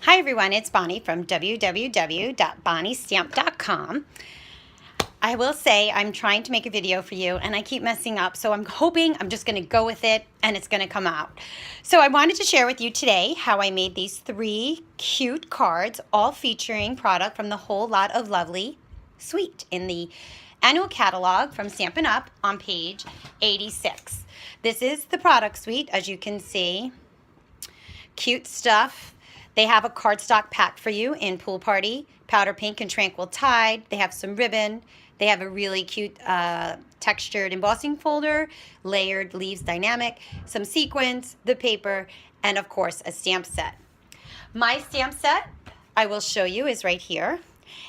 Hi everyone, it's Bonnie from www.bonniestamp.com. I will say I'm trying to make a video for you and I keep messing up, so I'm hoping I'm just going to go with it and it's going to come out. So I wanted to share with you today how I made these 3 cute cards, all featuring product from the Whole Lot of Lovely suite in the annual catalog from Stampin' Up! On page 86. This is the product suite, as you can see. Cute stuff. They have a cardstock pack for you in Pool Party, Powder Pink, and Tranquil Tide. They have some ribbon. They have a really cute textured embossing folder, layered leaves dynamic, some sequins, the paper, and of course a stamp set. My stamp set, I will show you, is right here.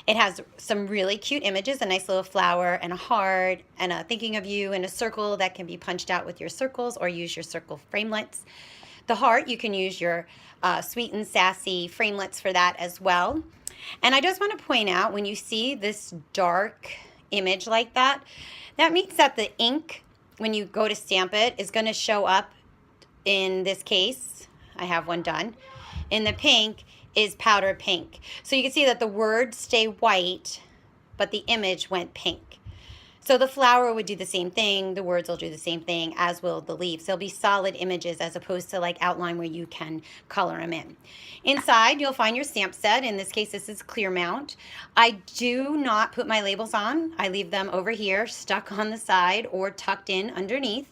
It has some really cute images, a nice little flower and a heart and a thinking of you and a circle that can be punched out with your circles or use your circle framelets. The heart, you can use your sweet and sassy framelets for that as well. And I just want to point out, when you see this dark image like that, that means that the ink, when you go to stamp it, is going to show up in this case. I have one done. In the pink is powder pink. So you can see that the words stay white, but the image went pink. So the flower would do the same thing, the words will do the same thing, as will the leaves. They'll be solid images as opposed to like outline where you can color them in. Inside, you'll find your stamp set. In this case, this is clear mount. I do not put my labels on. I leave them over here, stuck on the side or tucked in underneath.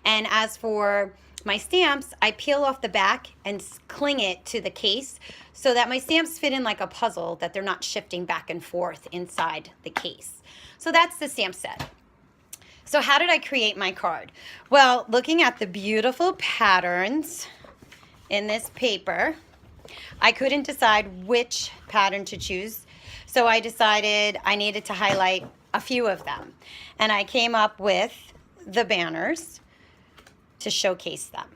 And as for my stamps, I peel off the back and cling it to the case so that my stamps fit in like a puzzle, that they're not shifting back and forth inside the case. So that's the stamp set. So how did I create my card? Well, looking at the beautiful patterns in this paper, I couldn't decide which pattern to choose. So I decided I needed to highlight a few of them. And I came up with the banners to showcase them.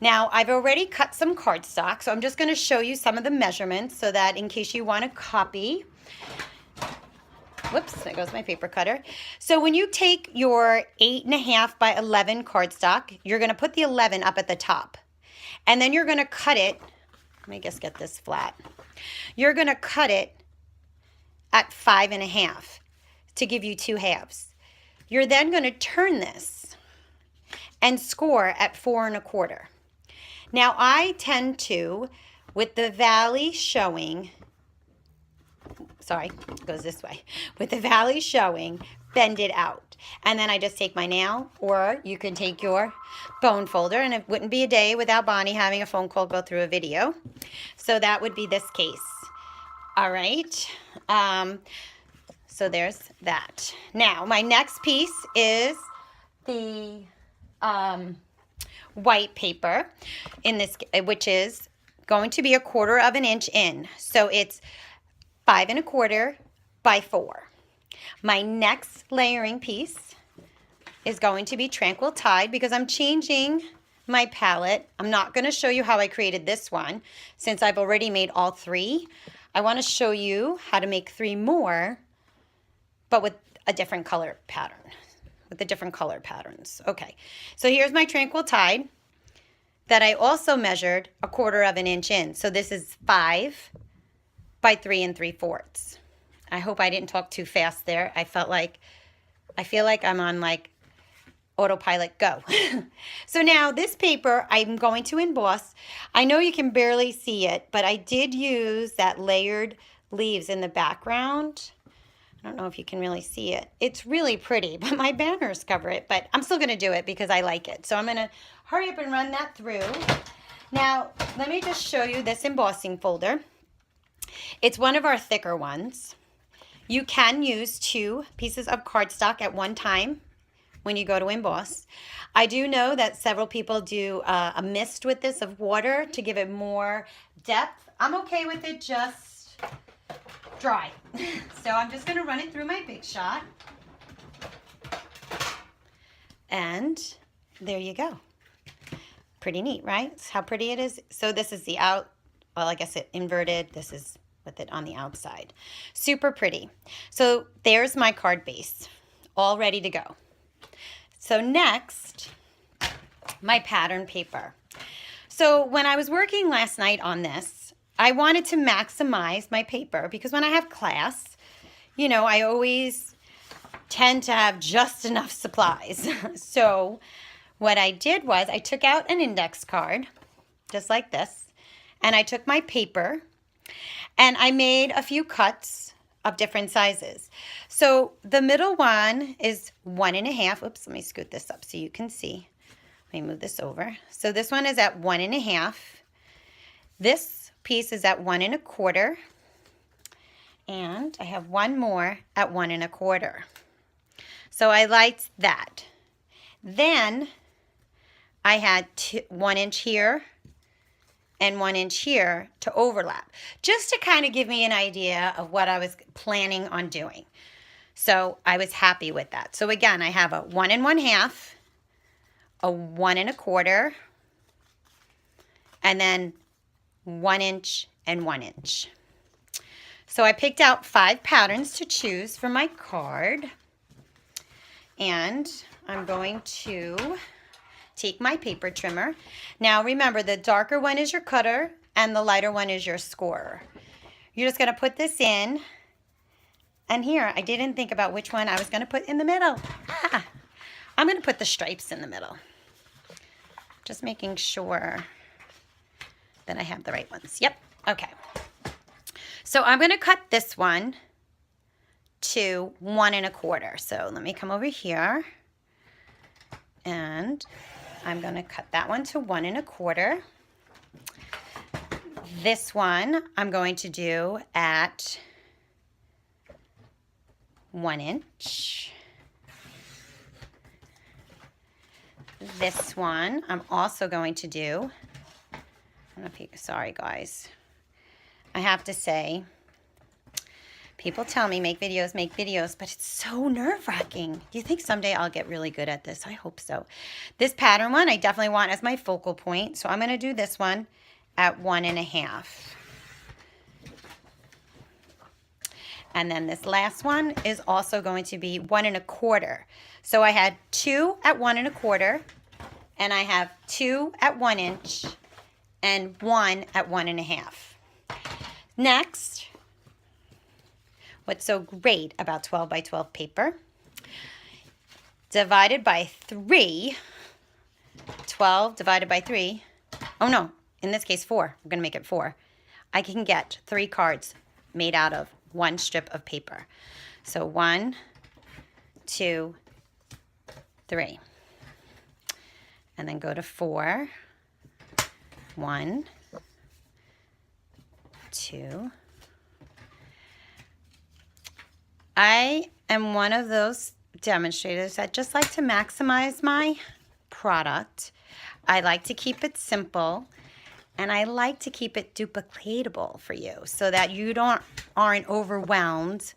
Now, I've already cut some cardstock, so I'm just going to show you some of the measurements so that in case you want to copy. Whoops, there goes my paper cutter. So when you take your 8.5 by 11 cardstock, you're going to put the 11 up at the top. And then you're going to cut it, let me just get this flat. You're going to cut it at 5.5 to give you 2 halves. You're then going to turn this and score at 4.25. Now I tend to, with the valley showing, sorry, it goes this way, with the valley showing, bend it out. And then I just take my nail, or you can take your bone folder, and it wouldn't be a day without Bonnie having a phone call go through a video. So that would be this case. All right. So there's that. Now, my next piece is the white paper in this, which is going to be 1/4 inch in. So it's 5.25 by 4. My next layering piece is going to be Tranquil Tide, because I'm changing my palette. I'm not going to show you how I created this one since I've already made all 3. I want to show you how to make 3 more, but with a different color pattern. With the different color patterns. Okay, so here's my Tranquil Tide that I also measured 1/4 inch in. So this is 5 by 3 3/4. I hope I didn't talk too fast there. I feel like I'm on like autopilot go. So now this paper I'm going to emboss. I know you can barely see it, but I did use that layered leaves in the background. I don't know if you can really see it. It's really pretty, but my banners cover it. But I'm still going to do it because I like it. So I'm going to hurry up and run that through. Now, let me just show you this embossing folder. It's one of our thicker ones. You can use 2 pieces of cardstock at one time when you go to emboss. I do know that several people do a mist with this of water to give it more depth. I'm okay with it just dry. So I'm just going to run it through my Big Shot. And there you go. Pretty neat, right? That's how pretty it is. So this is the out, well, I guess it inverted. This is with it on the outside. Super pretty. So there's my card base, all ready to go. So next, my pattern paper. So when I was working last night on this, I wanted to maximize my paper because when I have class, you know, I always tend to have just enough supplies. So what I did was I took out an index card, just like this, and I took my paper and I made a few cuts of different sizes. So the middle one is 1.5. Oops, let me scoot this up so you can see. Let me move this over. So this one is at 1.5. This piece is at 1.25. And I have one more at 1.25. So I liked that. Then I had 1 inch here and 1 inch here to overlap, just to kind of give me an idea of what I was planning on doing. So I was happy with that. So again, I have a 1 1/2, a 1.25, and then 1 inch and 1 inch. So I picked out 5 patterns to choose for my card. And I'm going to take my paper trimmer. Now remember, the darker one is your cutter and the lighter one is your scorer. You're just going to put this in. And here, I didn't think about which one I was going to put in the middle. I'm going to put the stripes in the middle. Just making sure that I have the right ones. Yep. Okay. So I'm going to cut this one to 1.25. So let me come over here and I'm going to cut that one to 1.25. This one I'm going to do at 1 inch. This one I'm also going to do, I don't know if you, sorry guys, I have to say, people tell me make videos, but it's so nerve-wracking. Do you think someday I'll get really good at this? I hope so. This pattern one I definitely want as my focal point, so I'm going to do this one at 1.5. And then this last one is also going to be 1.25. So I had 2 at 1.25, and I have 2 at 1 inch, and 1 at 1.5. Next, what's so great about 12 by 12 paper, divided by 3, 12 divided by 3, oh no, in this case 4, we're going to make it 4. I can get 3 cards made out of 1 strip of paper. So 1, 2, 3. And then go to 4, 1, 2. I am one of those demonstrators that just like to maximize my product. I like to keep it simple, and I like to keep it duplicatable for you so that you aren't overwhelmed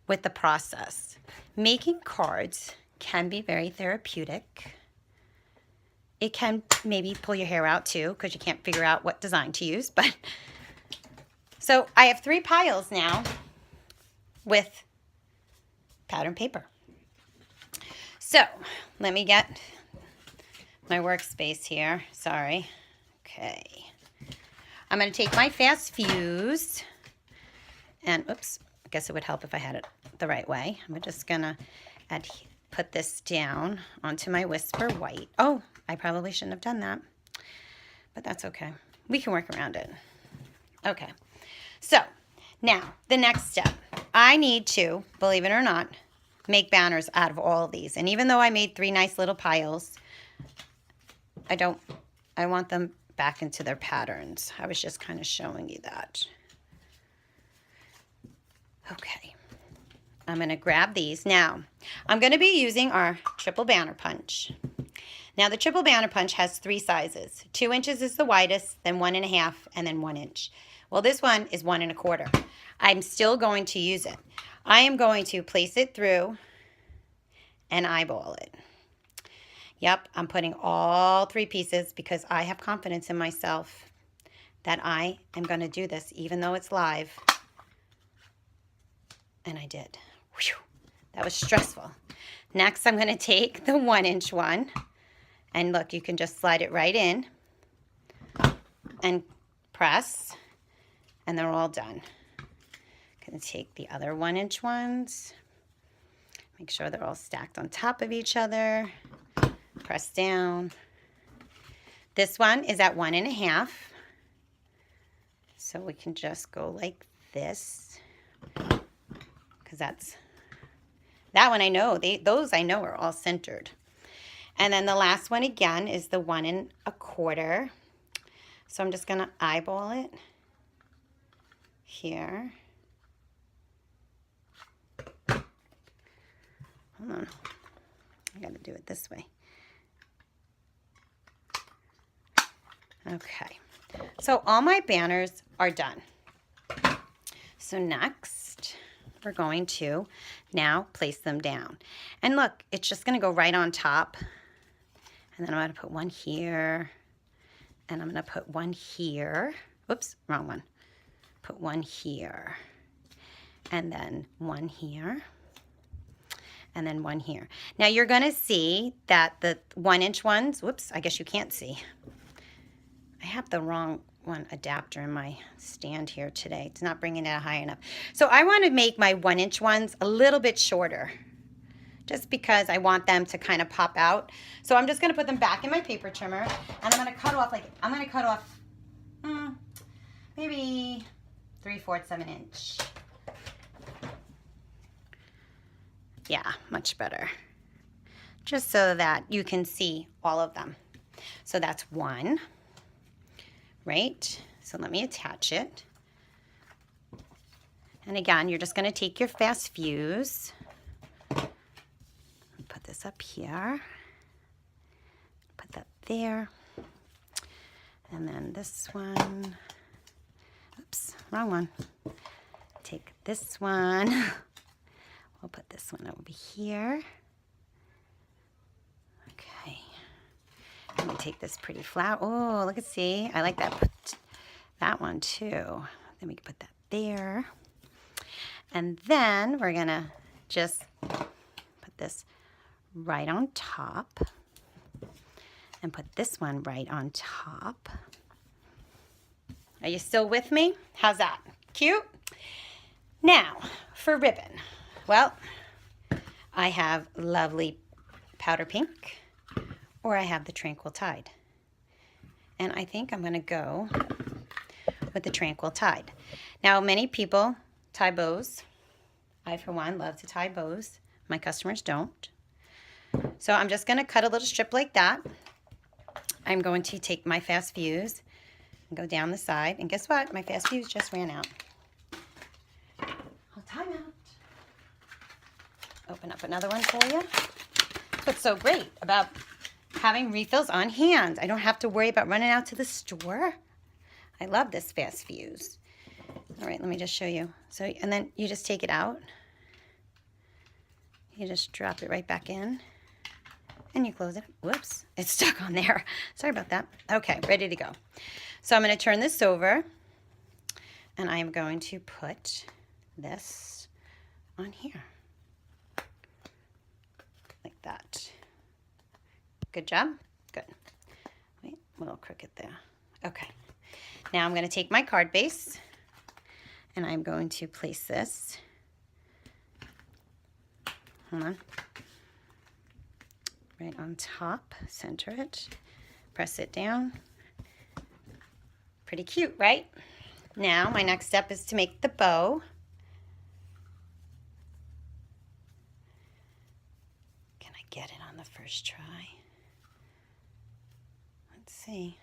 with the process. Making cards can be very therapeutic. It can maybe pull your hair out too because you can't figure out what design to use. But so I have 3 piles now with pattern paper. So let me get my workspace here. Sorry. Okay. I'm going to take my Fast Fuse and, oops, I guess it would help if I had it the right way. I'm just going to put this down onto my Whisper White. Oh, I probably shouldn't have done that, but that's okay. We can work around it. Okay. So now the next step, I need to, believe it or not, make banners out of all of these. And even though I made 3 nice little piles, I want them back into their patterns. I was just kind of showing you that. Okay. I'm going to grab these. Now, I'm going to be using our triple banner punch. Now, the triple banner punch has 3 sizes. 2 inches is the widest, then 1.5, and then 1 inch. Well, this one is 1.25. I'm still going to use it. I am going to place it through and eyeball it. Yep, I'm putting all 3 pieces because I have confidence in myself that I am going to do this even though it's live. And I did. Whew, that was stressful. Next, I'm going to take the 1 inch one. And look, you can just slide it right in and press. and they're all done. Gonna take the other 1-inch ones, make sure they're all stacked on top of each other, press down. This one is at 1.5, so we can just go like this, because that one I know, those I know are all centered. And then the last one again is the 1 1/4. So I'm just gonna eyeball it here. Hold on, I gotta do it this way. Okay, so all my banners are done. So next, we're going to now place them down. And look, it's just gonna go right on top. And then I'm gonna put one here, and I'm gonna put one here. Whoops, wrong one. Put one here, and then one here, and then one here. Now you're gonna see that the 1-inch ones, whoops, I guess you can't see. I have the wrong one adapter in my stand here today. It's not bringing it high enough. So I wanna make my 1-inch ones a little bit shorter, just because I want them to kind of pop out. So I'm just gonna put them back in my paper trimmer, and I'm gonna cut off maybe 3/4 of an inch. Yeah, much better. Just so that you can see all of them. So that's one, right? So let me attach it. And again, you're just gonna take your fast fuse, put this up here, put that there, and then this one, oops, wrong one. Take this one, we'll put this one over here. Okay, I'm gonna take this pretty flower. Oh, look at, see, I like that one too. Then we can put that there. And then we're gonna just put this right on top and put this one right on top. Are you still with me? How's that? Cute? Now, for ribbon. Well, I have lovely powder pink, or I have the Tranquil Tide. And I think I'm gonna go with the Tranquil Tide. Now, many people tie bows. I, for one, love to tie bows. My customers don't. So I'm just gonna cut a little strip like that. I'm going to take my fast fuse and go down the side. And guess what? My fast fuse just ran out. I'll time out. Open up another one for you. That's what's so great about having refills on hand. I don't have to worry about running out to the store. I love this fast fuse. All right, let me just show you. So, and then you just take it out. You just drop it right back in. And you close it. Whoops, it's stuck on there. Sorry about that. Okay, ready to go. So I'm going to turn this over, and I am going to put this on here. Like that. Good job? Good. Wait, a little crooked there. Okay. Now I'm going to take my card base, and I'm going to place this. Hold on. Right on top, center it, press it down. Pretty cute, right? Now my next step is to make the bow. Can I get it on the first try? Let's see.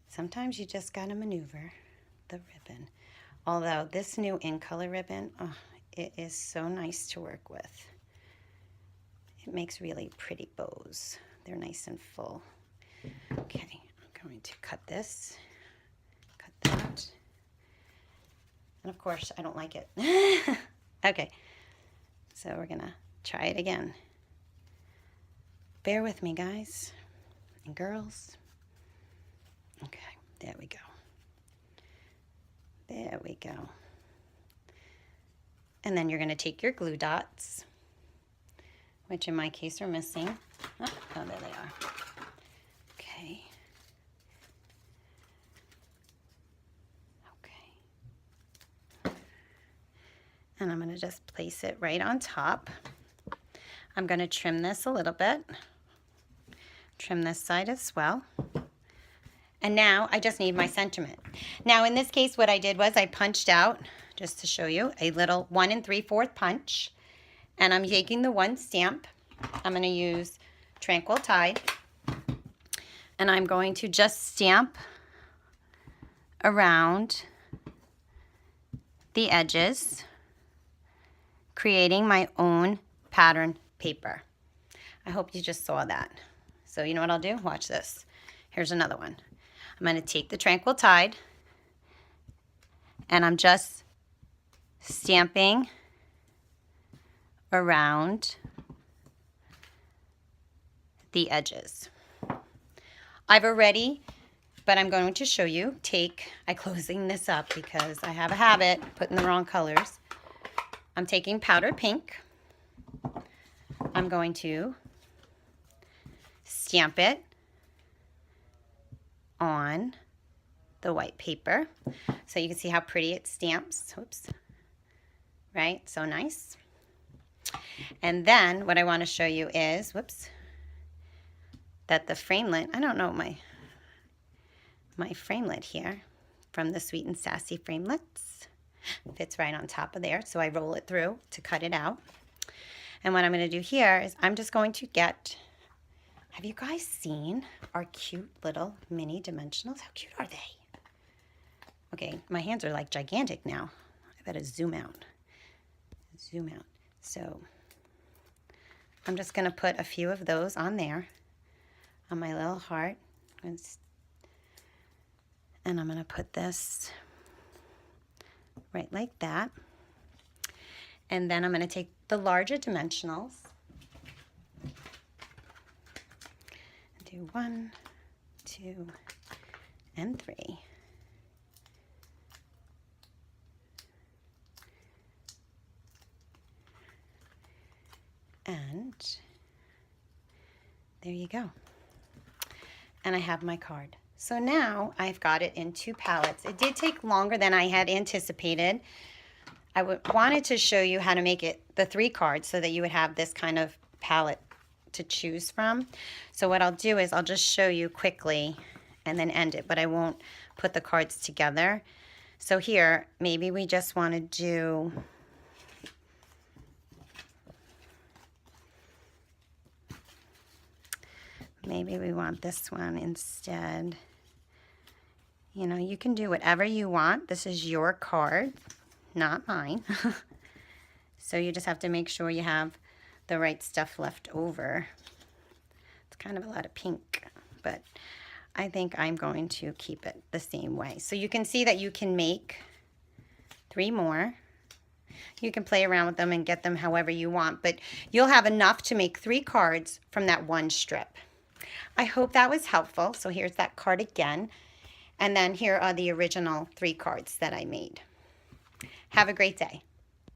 Sometimes you just gotta maneuver the ribbon. Although this new In Color ribbon, oh, it is so nice to work with. It makes really pretty bows. They're nice and full. Okay, I'm going to cut this, cut that. And of course, I don't like it. Okay, so we're gonna try it again. Bear with me, guys and girls. Okay, there we go. There we go. And then you're gonna take your glue dots, which in my case are missing. Oh, there they are. Okay. And I'm going to just place it right on top. I'm going to trim this a little bit. Trim this side as well. And now I just need my sentiment. Now in this case, what I did was I punched out, just to show you, a little 1 3/4 punch. And I'm taking the one stamp. I'm going to use Tranquil Tide. And I'm going to just stamp around the edges, creating my own pattern paper. I hope you just saw that. So you know what I'll do? Watch this. Here's another one. I'm going to take the Tranquil Tide and I'm just stamping around the edges. I've already, but I'm going to show you, I'm closing this up because I have a habit of putting the wrong colors. I'm taking powder pink. I'm going to stamp it on the white paper so you can see how pretty it stamps. Oops. Right? So nice. And then what I want to show you is, whoops, that the framelit, I don't know my framelit here from the Sweet and Sassy Framelits. Fits right on top of there. So I roll it through to cut it out. And what I'm going to do here is I'm just going to get, have you guys seen our cute little mini dimensionals? How cute are they? Okay, my hands are like gigantic now. I better zoom out. Zoom out. So I'm just going to put a few of those on there, on my little heart. And I'm going to put this right like that. And then I'm going to take the larger dimensionals. Do 1, 2, and 3. And there you go. And I have my card. So now I've got it in 2 palettes. It did take longer than I had anticipated. I wanted to show you how to make it the 3 cards so that you would have this kind of palette to choose from. So what I'll do is I'll just show you quickly and then end it, but I won't put the cards together. So here, maybe we just want to do maybe we want this one instead. You know, you can do whatever you want. This is your card, not mine. So you just have to make sure you have the right stuff left over. It's kind of a lot of pink, but I think I'm going to keep it the same way. So you can see that you can make 3 more. You can play around with them and get them however you want, but you'll have enough to make 3 cards from that one strip. I hope that was helpful. So here's that card again. And then here are the original 3 cards that I made. Have a great day.